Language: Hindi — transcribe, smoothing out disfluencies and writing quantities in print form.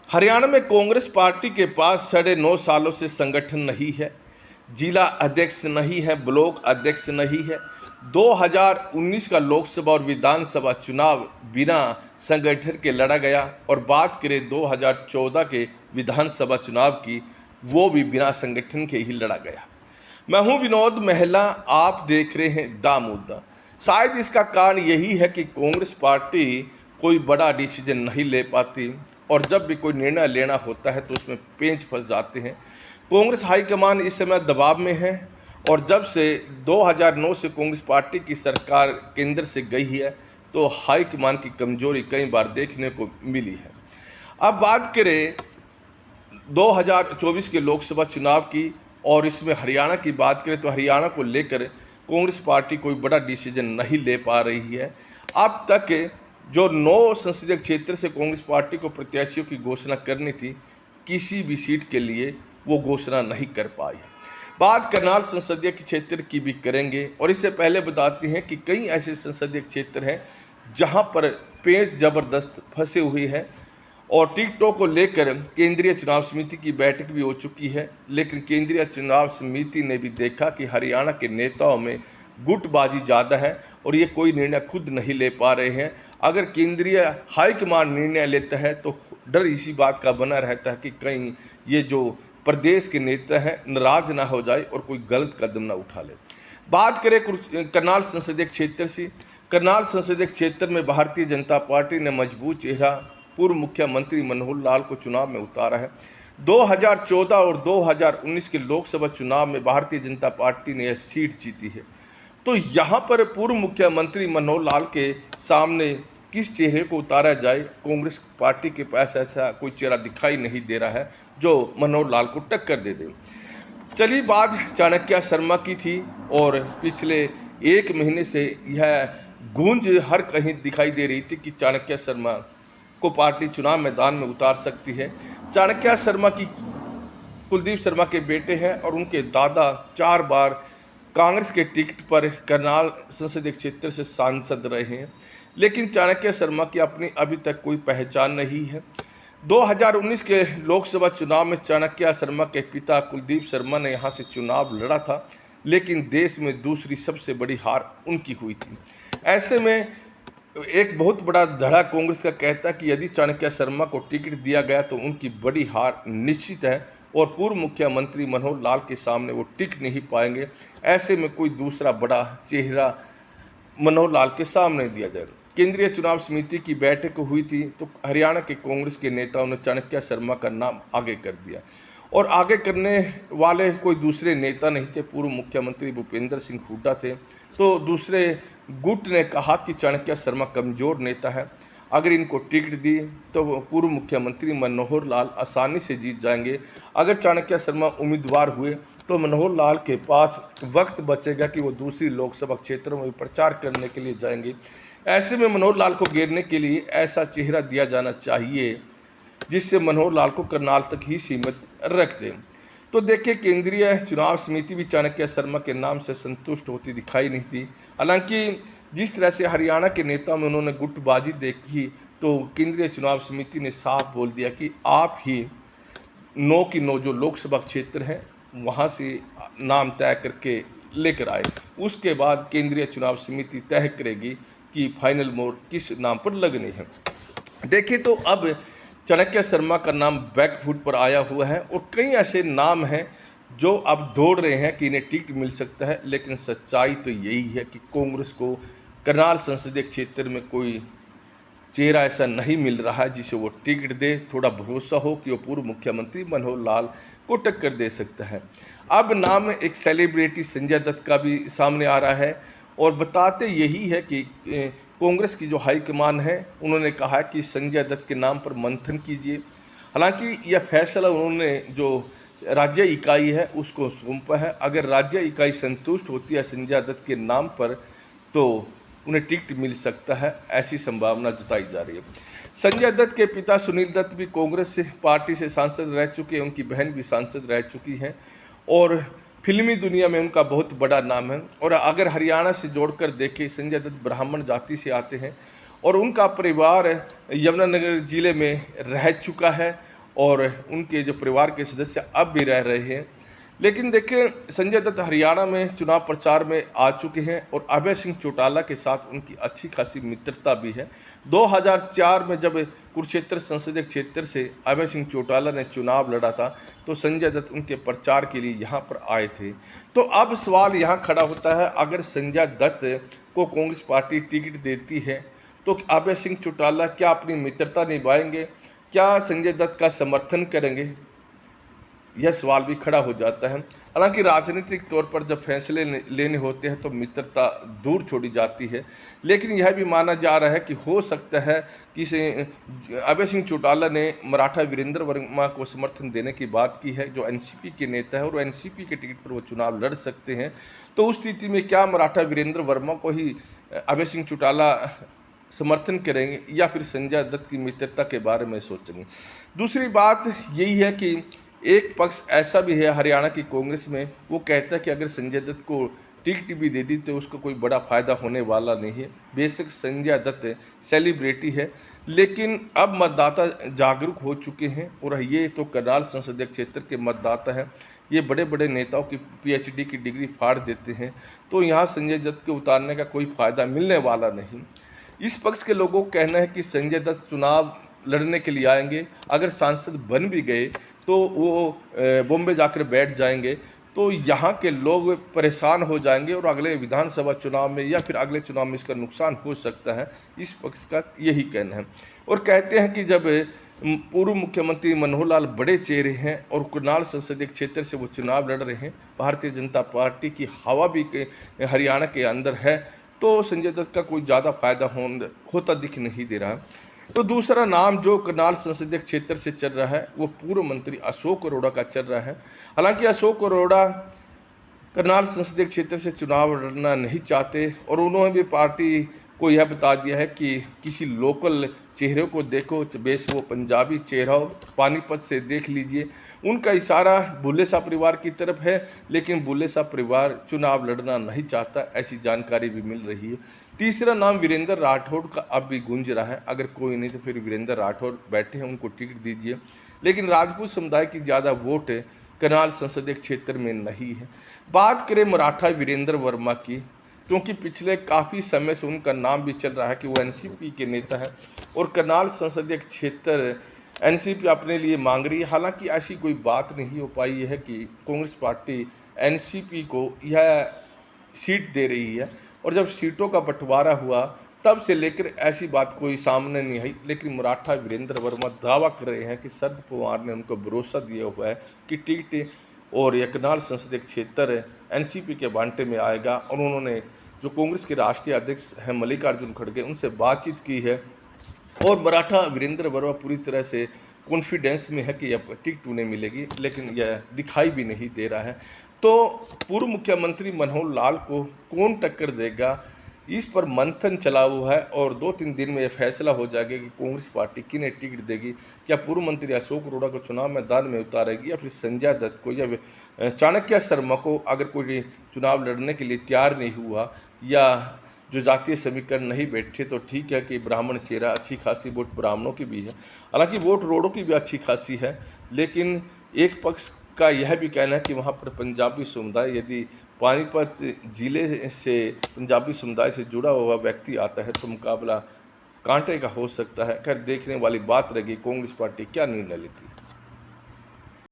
हरियाणा में कांग्रेस पार्टी के पास 9.5 सालों से संगठन नहीं है, जिला अध्यक्ष नहीं है, ब्लॉक अध्यक्ष नहीं है। 2019 का लोकसभा और विधानसभा चुनाव बिना संगठन के लड़ा गया और बात करें 2014 के विधानसभा चुनाव की, वो भी बिना संगठन के ही लड़ा गया। मैं हूं विनोद महिला, आप देख रहे हैं दा मुद्दा। शायद इसका कारण यही है कि कांग्रेस पार्टी कोई बड़ा डिसीजन नहीं ले पाती और जब भी कोई निर्णय लेना होता है तो उसमें पेंच फंस जाते हैं। कांग्रेस हाईकमान इस समय दबाव में है और जब से 2009 से कांग्रेस पार्टी की सरकार केंद्र से गई है तो हाईकमान की कमजोरी कई बार देखने को मिली है। अब बात करें 2024 के लोकसभा चुनाव की और इसमें हरियाणा की बात करें तो हरियाणा को लेकर कांग्रेस पार्टी कोई बड़ा डिसीजन नहीं ले पा रही है। अब तक जो 9 संसदीय क्षेत्र से कांग्रेस पार्टी को प्रत्याशियों की घोषणा करनी थी, किसी भी सीट के लिए वो घोषणा नहीं कर पाई है। बात करनाल संसदीय क्षेत्र की भी करेंगे और इससे पहले बताते हैं कि कई ऐसे संसदीय क्षेत्र हैं जहां पर पेंच जबरदस्त फंसे हुए हैं और टिकटों को लेकर केंद्रीय चुनाव समिति की बैठक भी हो चुकी है, लेकिन केंद्रीय चुनाव समिति ने भी देखा कि हरियाणा के नेताओं में गुटबाजी ज़्यादा है और ये कोई निर्णय खुद नहीं ले पा रहे हैं। अगर केंद्रीय हाईकमान निर्णय लेता है तो डर इसी बात का बना रहता है कि कहीं ये जो प्रदेश के नेता हैं नाराज ना हो जाए और कोई गलत कदम ना उठा ले। बात करें करनाल संसदीय क्षेत्र से। करनाल संसदीय क्षेत्र में भारतीय जनता पार्टी ने मजबूत चेहरा पूर्व मुख्यमंत्री मनोहर लाल को चुनाव में उतारा है। 2014 और 2019 के लोकसभा चुनाव में भारतीय जनता पार्टी ने यह सीट जीती है। तो यहाँ पर पूर्व मुख्यमंत्री मनोहर लाल के सामने किस चेहरे को उतारा जाए, कांग्रेस पार्टी के पास ऐसा कोई चेहरा दिखाई नहीं दे रहा है जो मनोहर लाल को टक्कर दे दे। चलिए बात चाणक्य शर्मा की थी और पिछले 1 महीने से यह गूंज हर कहीं दिखाई दे रही थी कि चाणक्य शर्मा को पार्टी चुनाव मैदान में उतार सकती है। चाणक्य शर्मा की कुलदीप शर्मा के बेटे हैं और उनके दादा 4 बार कांग्रेस के टिकट पर करनाल संसदीय क्षेत्र से सांसद रहे हैं, लेकिन चाणक्य शर्मा की अपनी अभी तक कोई पहचान नहीं है। 2019 के लोकसभा चुनाव में चाणक्य शर्मा के पिता कुलदीप शर्मा ने यहां से चुनाव लड़ा था, लेकिन देश में दूसरी सबसे बड़ी हार उनकी हुई थी। ऐसे में एक बहुत बड़ा धड़ा कांग्रेस का कहता है कि यदि चाणक्य शर्मा को टिकट दिया गया तो उनकी बड़ी हार निश्चित है और पूर्व मुख्यमंत्री मनोहर लाल के सामने वो टिक नहीं पाएंगे। ऐसे में कोई दूसरा बड़ा चेहरा मनोहर लाल के सामने दिया जाएगा। केंद्रीय चुनाव समिति की बैठक हुई थी तो हरियाणा के कांग्रेस के नेताओं ने चाणक्य शर्मा का नाम आगे कर दिया और आगे करने वाले कोई दूसरे नेता नहीं थे, पूर्व मुख्यमंत्री भूपेंद्र सिंह हुड्डा थे। तो दूसरे गुट ने कहा कि चाणक्य शर्मा कमज़ोर नेता है, अगर इनको टिकट दी तो पूर्व मुख्यमंत्री मनोहर लाल आसानी से जीत जाएंगे। अगर चाणक्य शर्मा उम्मीदवार हुए तो मनोहर लाल के पास वक्त बचेगा कि वो दूसरी लोकसभा क्षेत्रों में प्रचार करने के लिए जाएंगे। ऐसे में मनोहर लाल को घेरने के लिए ऐसा चेहरा दिया जाना चाहिए जिससे मनोहर लाल को करनाल तक ही सीमित रख दें। तो देखिए, केंद्रीय चुनाव समिति भी चाणक्य शर्मा के नाम से संतुष्ट होती दिखाई नहीं थी। हालांकि जिस तरह से हरियाणा के नेताओं में उन्होंने गुटबाजी देखी तो केंद्रीय चुनाव समिति ने साफ बोल दिया कि आप ही 9 की 9 जो लोकसभा क्षेत्र हैं वहाँ से नाम तय करके लेकर आए। उसके बाद केंद्रीय चुनाव समिति तय करेगी कि फाइनल मोड़ किस नाम पर लगने हैं। देखिए, तो अब चाणक्य शर्मा का नाम बैकफुट पर आया हुआ है और कई ऐसे नाम हैं जो अब दौड़ रहे हैं कि इन्हें टिकट मिल सकता है, लेकिन सच्चाई तो यही है कि कांग्रेस को करनाल संसदीय क्षेत्र में कोई चेहरा ऐसा नहीं मिल रहा है जिसे वो टिकट दे, थोड़ा भरोसा हो कि वो पूर्व मुख्यमंत्री मनोहर लाल को टक्कर दे सकता है। अब नाम एक सेलिब्रिटी संजय दत्त का भी सामने आ रहा है और बताते यही है कि कांग्रेस की जो हाईकमान है उन्होंने कहा कि संजय दत्त के नाम पर मंथन कीजिए। हालांकि यह फैसला उन्होंने जो राज्य इकाई है उसको सौंपा है। अगर राज्य इकाई संतुष्ट होती है संजय दत्त के नाम पर तो उन्हें टिकट मिल सकता है, ऐसी संभावना जताई जा रही है। संजय दत्त के पिता सुनील दत्त भी कांग्रेस से पार्टी से सांसद रह चुके हैं, उनकी बहन भी सांसद रह चुकी हैं और फिल्मी दुनिया में उनका बहुत बड़ा नाम है। और अगर हरियाणा से जोड़कर देखें, संजय दत्त ब्राह्मण जाति से आते हैं और उनका परिवार यमुनानगर जिले में रह चुका है और उनके जो परिवार के सदस्य अब भी रह रहे हैं। लेकिन देखिए, संजय दत्त हरियाणा में चुनाव प्रचार में आ चुके हैं और अभय सिंह चौटाला के साथ उनकी अच्छी खासी मित्रता भी है। 2004 में जब कुरुक्षेत्र संसदीय क्षेत्र से अभय सिंह चौटाला ने चुनाव लड़ा था तो संजय दत्त उनके प्रचार के लिए यहाँ पर आए थे। तो अब सवाल यहाँ खड़ा होता है, अगर संजय दत्त को कांग्रेस पार्टी टिकट देती है तो अभय सिंह चौटाला क्या अपनी मित्रता निभाएंगे, क्या संजय दत्त का समर्थन करेंगे? यह सवाल भी खड़ा हो जाता है। हालांकि राजनीतिक तौर पर जब फैसले लेने होते हैं तो मित्रता दूर छोड़ी जाती है, लेकिन यह भी माना जा रहा है कि हो सकता है कि अभय सिंह चौटाला ने मराठा वीरेंद्र वर्मा को समर्थन देने की बात की है, जो एनसीपी के नेता है और एनसीपी के टिकट पर वो चुनाव लड़ सकते हैं। तो उस स्थिति में क्या मराठा वीरेंद्र वर्मा को ही अभय सिंह चौटाला समर्थन करेंगे या फिर संजय दत्त की मित्रता के बारे में सोचेंगे? दूसरी बात यही है कि एक पक्ष ऐसा भी है हरियाणा की कांग्रेस में, वो कहता है कि अगर संजय दत्त को टिकट भी दे दी तो उसको कोई बड़ा फायदा होने वाला नहीं है। बेशक संजय दत्त सेलिब्रिटी है, लेकिन अब मतदाता जागरूक हो चुके हैं और ये तो करनाल संसदीय क्षेत्र के मतदाता हैं। ये बड़े बड़े नेताओं की पीएचडी की डिग्री फाड़ देते हैं, तो यहाँ संजय दत्त के उतारने का कोई फायदा मिलने वाला नहीं। इस पक्ष के लोगों का कहना है कि संजय दत्त चुनाव लड़ने के लिए आएंगे, अगर सांसद बन भी गए तो वो बॉम्बे जाकर बैठ जाएंगे, तो यहाँ के लोग परेशान हो जाएंगे और अगले विधानसभा चुनाव में या फिर अगले चुनाव में इसका नुकसान हो सकता है। इस पक्ष का यही कहना है और कहते हैं कि जब पूर्व मुख्यमंत्री मनोहर लाल बड़े चेहरे हैं और करनाल संसदीय क्षेत्र से वो चुनाव लड़ रहे हैं, भारतीय जनता पार्टी की हवा भी हरियाणा के अंदर है, तो संजय दत्त का कोई ज़्यादा फायदा होता दिख नहीं दे रहा है। तो दूसरा नाम जो करनाल संसदीय क्षेत्र से चल रहा है वो पूर्व मंत्री अशोक अरोड़ा का चल रहा है। हालांकि अशोक अरोड़ा करनाल संसदीय क्षेत्र से चुनाव लड़ना नहीं चाहते और उन्होंने भी पार्टी को यह बता दिया है कि किसी लोकल चेहरे को देखो, बेश वो पंजाबी चेहरा हो, पानीपत से देख लीजिए। उनका इशारा बुल्ले शाह परिवार की तरफ है, लेकिन बुल्ले शाह परिवार चुनाव लड़ना नहीं चाहता, ऐसी जानकारी भी मिल रही है। तीसरा नाम वीरेंद्र राठौड़ का अब भी गूंज रहा है, अगर कोई नहीं तो फिर वीरेंद्र राठौड़ बैठे हैं, उनको टिकट दीजिए। लेकिन राजपूत समुदाय की ज़्यादा वोट करनाल संसदीय क्षेत्र में नहीं है। बात करें मराठा वीरेंद्र वर्मा की, क्योंकि पिछले काफ़ी समय से उनका नाम भी चल रहा है कि वो एनसीपी के नेता है और करनाल संसदीय क्षेत्र एनसीपी अपने लिए मांग रही है। हालांकि ऐसी कोई बात नहीं हो पाई है कि कांग्रेस पार्टी एनसीपी को यह सीट दे रही है, और जब सीटों का बंटवारा हुआ तब से लेकर ऐसी बात कोई सामने नहीं आई। लेकिन मराठा वीरेंद्र वर्मा दावा कर रहे हैं कि शरद पवार ने उनको भरोसा दिया हुआ है कि टिकट और यह करनाल संसदीय क्षेत्र एनसीपी के बांटे में आएगा, और उन्होंने जो कांग्रेस के राष्ट्रीय अध्यक्ष हैं मल्लिकार्जुन खड़गे उनसे बातचीत की है और मराठा वीरेंद्र वर्मा पूरी तरह से कॉन्फिडेंस में है कि यह टिकट उन्हें मिलेगी, लेकिन यह दिखाई भी नहीं दे रहा है। तो पूर्व मुख्यमंत्री मनोहर लाल को कौन टक्कर देगा, इस पर मंथन चला हुआ है और 2-3 दिन में यह फैसला हो जाएगा कि कांग्रेस पार्टी किन्हें टिकट देगी। क्या पूर्व मंत्री अशोक अरोड़ा को चुनाव मैदान में उतारेगी या फिर संजय दत्त को या चाणक्य शर्मा को, अगर कोई चुनाव लड़ने के लिए तैयार नहीं हुआ या जो जातीय समीकरण नहीं बैठे तो ठीक है कि ब्राह्मण चेहरा, अच्छी खासी वोट ब्राह्मणों की भी है, हालांकि वोट रोडों की भी अच्छी खासी है। लेकिन एक पक्ष का यह भी कहना है कि वहाँ पर पंजाबी समुदाय, यदि पानीपत जिले से पंजाबी समुदाय से जुड़ा हुआ व्यक्ति आता है तो मुकाबला कांटे का हो सकता है। खैर, देखने वाली बात रहेगी कांग्रेस पार्टी क्या निर्णय लेती है।